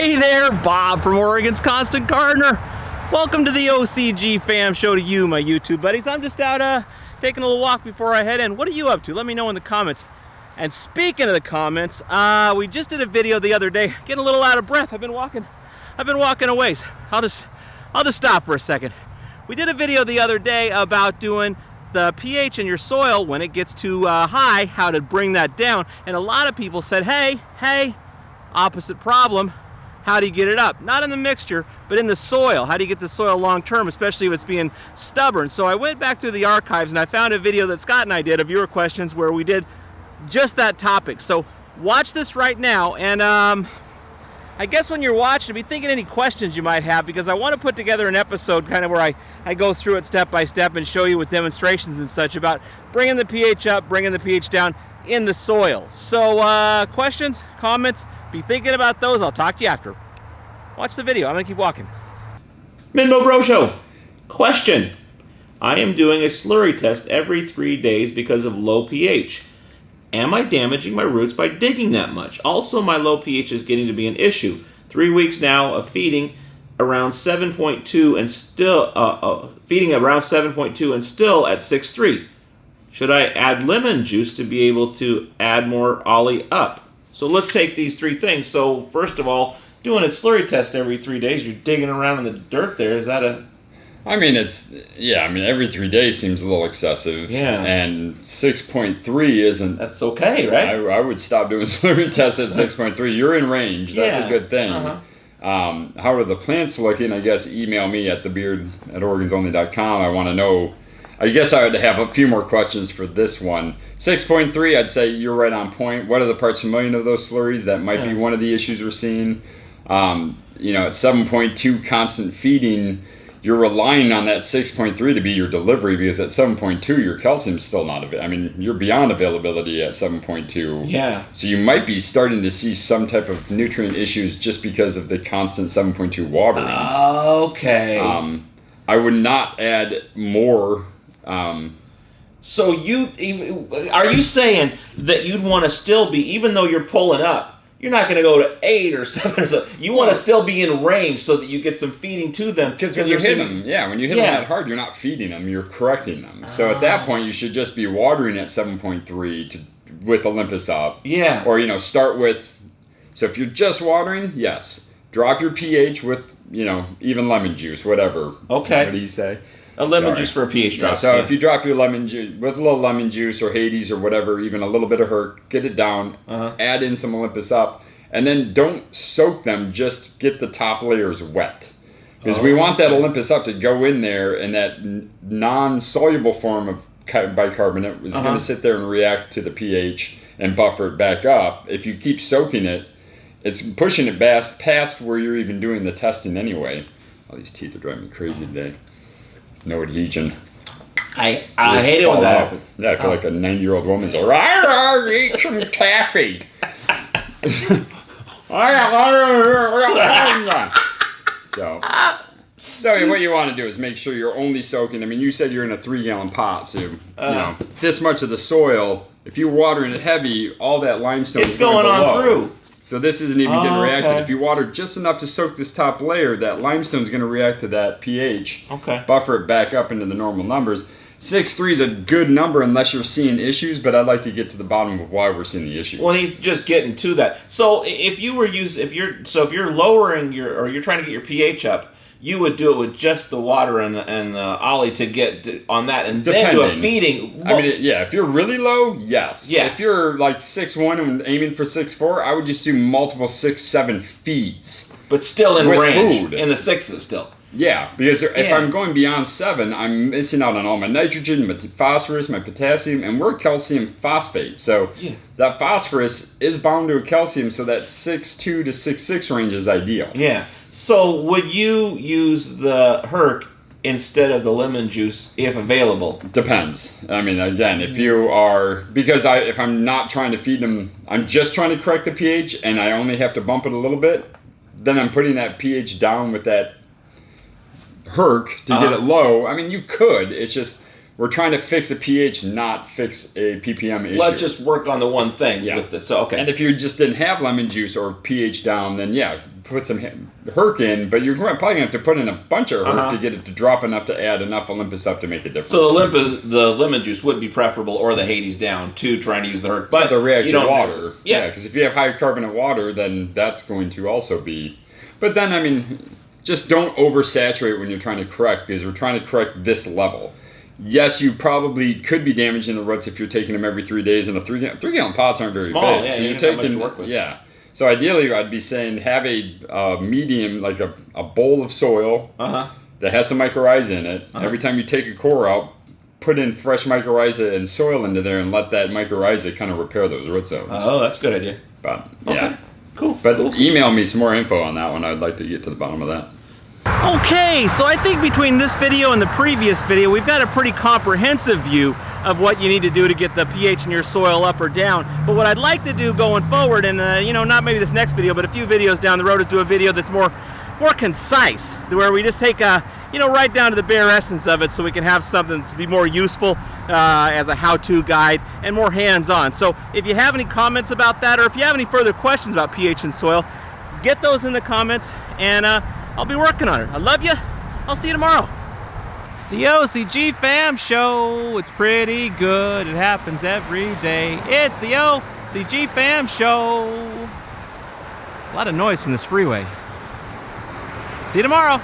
Hey there, Bob from Oregon's Constant Gardener. Welcome to the OCGFAM show to you, my YouTube buddies. I'm just out taking a little walk before I head in. What are you up to? Let me know in the comments. And speaking of the comments, we just did a video the other day, getting a little out of breath. I've been walking a ways. I'll just stop for a second. We did a video the other day about doing the pH in your soil when it gets too high, how to bring that down. And a lot of people said, hey, opposite problem. How do you get it up? Not in the mixture, but in the soil. How do you get the soil long term, especially if it's being stubborn? So I went back through the archives and I found a video that Scott and I did of your questions where we did just that topic. So watch this right now, and I guess when you're watching, be thinking any questions you might have, because I want to put together an episode kind of where I go through it step by step and show you with demonstrations and such about bringing the pH up, bringing the pH down in the soil. So questions, comments, be thinking about those. I'll talk to you after. Watch the video. I'm going to keep walking. Minmo Bro Show. Question. I am doing a slurry test every 3 days because of low pH. Am I damaging my roots by digging that much? Also, my low pH is getting to be an issue. 3 weeks now of feeding around 7.2 and still feeding around 7.2 and still at 6.3. Should I add lemon juice to be able to add more ollie up? So let's take these three things. So first of all, doing a slurry test every 3 days, you're digging around in the dirt there. Is that a... I mean, every 3 days seems a little excessive. Yeah. And 6.3 isn't... That's okay, right? I would stop doing slurry tests at 6.3. You're in range. That's a good thing. Uh-huh. How are the plants looking? I guess email me at thebeard@organsonly.com. I want to know... I guess I would have a few more questions for this one. 6.3, I'd say you're right on point. What are the parts per million of those slurries? That might be one of the issues we're seeing. At 7.2 constant feeding, you're relying on that 6.3 to be your delivery, because at 7.2 your calcium's still not available. I mean, you're beyond availability at 7.2. Yeah. So you might be starting to see some type of nutrient issues just because of the constant 7.2 waterings. Okay. I would not add more. So are you saying that you'd want to still be, even though you're pulling up, you're not going to go to 8 or 7 or something. You want to still be in range so that you get some feeding to them. Because when you hit them, when you hit them that hard, you're not feeding them, you're correcting them. So at that point, you should just be watering at 7.3 with Olympus up. Yeah. Or, start with, so if you're just watering, yes. Drop your pH with, even lemon juice, whatever. Okay. What do you say? A lemon juice for a pH drop. So if you drop your lemon juice with a little lemon juice or Hades or whatever, even a little bit of Herc, get it down, add in some Olympus up, and then don't soak them, just get the top layers wet. Because we want that Olympus up to go in there, and that non-soluble form of bicarbonate is going to sit there and react to the pH and buffer it back up. If you keep soaking it, it's pushing it past where you're even doing the testing anyway. All these teeth are driving me crazy today. No adhesion. I hate it when that happens. Yeah, I feel like a 90-year-old woman's like, eat some taffy. So what you want to do is make sure you're only soaking. I mean, you said you're in a 3-gallon pot, so this much of the soil. If you're watering it heavy, all that limestone is going on through. So this isn't even getting reacted. Okay. If you water just enough to soak this top layer, that limestone's going to react to that pH. Okay. Buffer it back up into the normal numbers. 6.3 is a good number unless you're seeing issues, but I'd like to get to the bottom of why we're seeing the issues. Well, he's just getting to that. So if you're lowering you're trying to get your pH up, you would do it with just the water and the ollie to get on that, and then do a feeding. I mean, if you're really low, yes. Yeah. If you're like 6.1 and aiming for 6.4, I would just do multiple 6-7 feeds. But still in range. Food. In the 6s still. Yeah, because if I'm going beyond 7, I'm missing out on all my nitrogen, my phosphorus, my potassium, and we're calcium phosphate. So that phosphorus is bound to a calcium, so that 6.2 to 6.6 range is ideal. Yeah. So would you use the Herc instead of the lemon juice if available? Depends. I mean, again, if you are, because if I'm not trying to feed them, I'm just trying to correct the pH, and I only have to bump it a little bit, then I'm putting that pH down with that Herc to get it low. I mean, you could. It's just we're trying to fix a pH, not fix a ppm issue. Let's just work on the one thing with this. So, okay. And if you just didn't have lemon juice or pH down, then put some Herc in, but you're probably going to have to put in a bunch of Herc to get it to drop enough to add enough Olympus up to make a difference. So the lemon juice would be preferable, or the Hades down, to trying to use the Herc. But the reaction you water. Yeah, because if you have high carbonate water, then that's going to also be... But then, I mean, just don't oversaturate when you're trying to correct, because we're trying to correct this level. Yes, you probably could be damaging the roots if you're taking them every 3 days, and the 3-gallon pots aren't very small, big. Yeah, so you're taking, much to work with. Yeah. So ideally, I'd be saying have a medium, like a bowl of soil that has some mycorrhiza in it. Every time you take a core out, put in fresh mycorrhiza and soil into there and let that mycorrhiza kind of repair those root zones. Oh, that's a good idea. But, yeah. Okay. Cool. But cool. Email me some more info on that one. I'd like to get to the bottom of that. Okay, so I think between this video and the previous video, we've got a pretty comprehensive view of what you need to do to get the pH in your soil up or down. But what I'd like to do going forward, and not maybe this next video, but a few videos down the road, is do a video that's more concise, where we just take right down to the bare essence of it, so we can have something that's more useful as a how-to guide and more hands-on. So if you have any comments about that, or if you have any further questions about pH in soil, get those in the comments, and I'll be working on it. I love you. I'll see you tomorrow. The OCG Fam Show. It's pretty good. It happens every day. It's the OCG Fam Show. A lot of noise from this freeway. See you tomorrow.